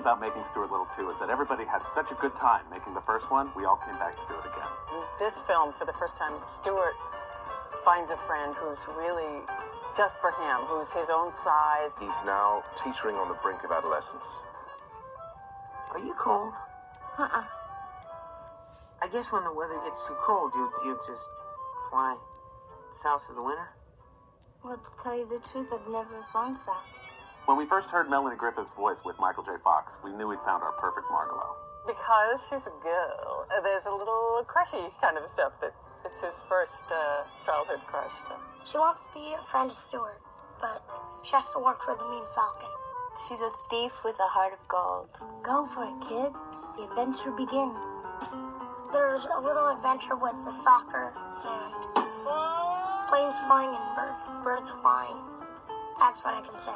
about making Stuart Little 2 is that everybody had such a good time making the first one, we all came back to do it again. In this film, for the first time, Stuart finds a friend who's really just for him, who's his own size. He's now teetering on the brink of adolescence. Are you cold? I guess when the weather gets too cold, you just fly south for the winter? Well, to tell you the truth, I've never flown south. When we first heard Melanie Griffith's voice with Michael J. Fox, we knew we'd found our perfect Margalo. Because she's a girl, there's a little crushy kind of stuff that it's his first childhood crush. So. She wants to be a friend of Stuart, but she has to work for the Mean Falcon. She's a thief with a heart of gold. Go for it, kid. The adventure begins. There's a little adventure with the soccer and planes flying and birds flying. That's what I can say.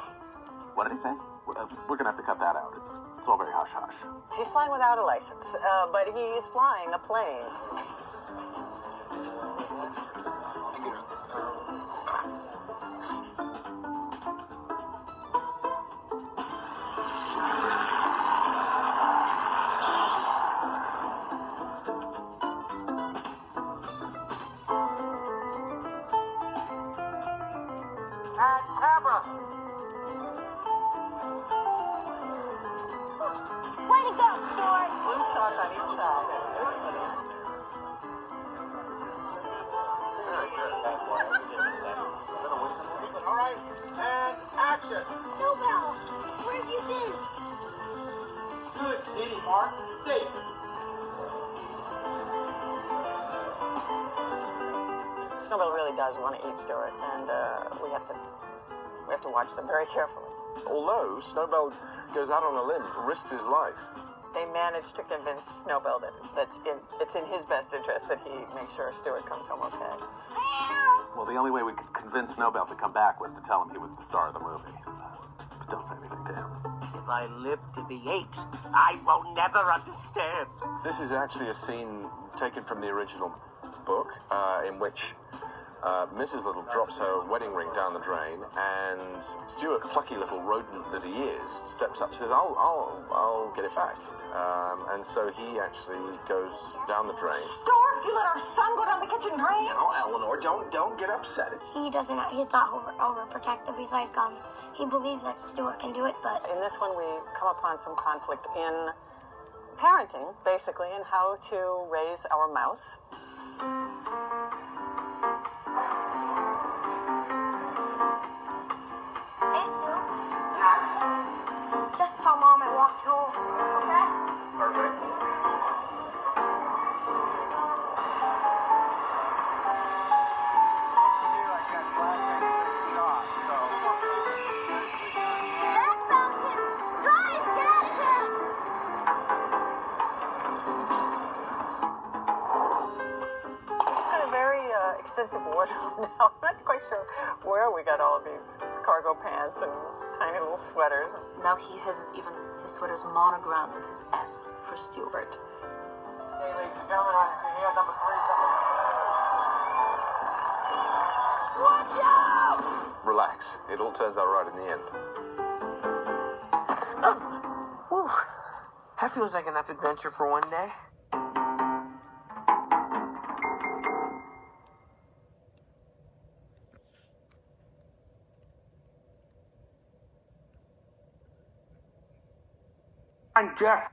What did he say? We're gonna have to cut that out. It's all very hush-hush. He's flying without a license, but he's flying a plane. And camera! Way to go, Stuart! One shot on each side. All right, and action! Snowbell, where have you been? Good kitty, Mark. Stay. Snowbell really does want to eat Stuart, and we have to watch them very carefully. Although Snowbell goes out on a limb, risks his life. They managed to convince Snowbell that it's in his best interest that he makes sure Stuart comes home okay. Well, the only way we could convince Snowbell to come back was to tell him he was the star of the movie. But don't say anything to him. If I live to be 8, I will never understand. This is actually a scene taken from the original book, in which Mrs. Little drops her wedding ring down the drain, and Stuart, plucky little rodent that he is, steps up and says, I'll get it back. And so he actually goes down the drain. Stuart, you let our son go down the kitchen drain? Oh, Eleanor, don't get upset. He's not overprotective. He's like, he believes that Stuart can do it, but... In this one, we come upon some conflict in parenting, basically, and how to raise our mouse. Hey, Stu. Just tell Mom I walked home, okay? Perfect. That found him! Drive! Get out of here! We've got a very extensive wardrobe now. I'm not quite sure where we got all of these cargo pants and tiny little sweaters. Now he has even his sweater's monogrammed with his S for Stuart. Hey, ladies and gentlemen, I hear number 3. Watch out! Relax. It all turns out right in the end. Whew. That feels like enough adventure for one day. I'm Jeff.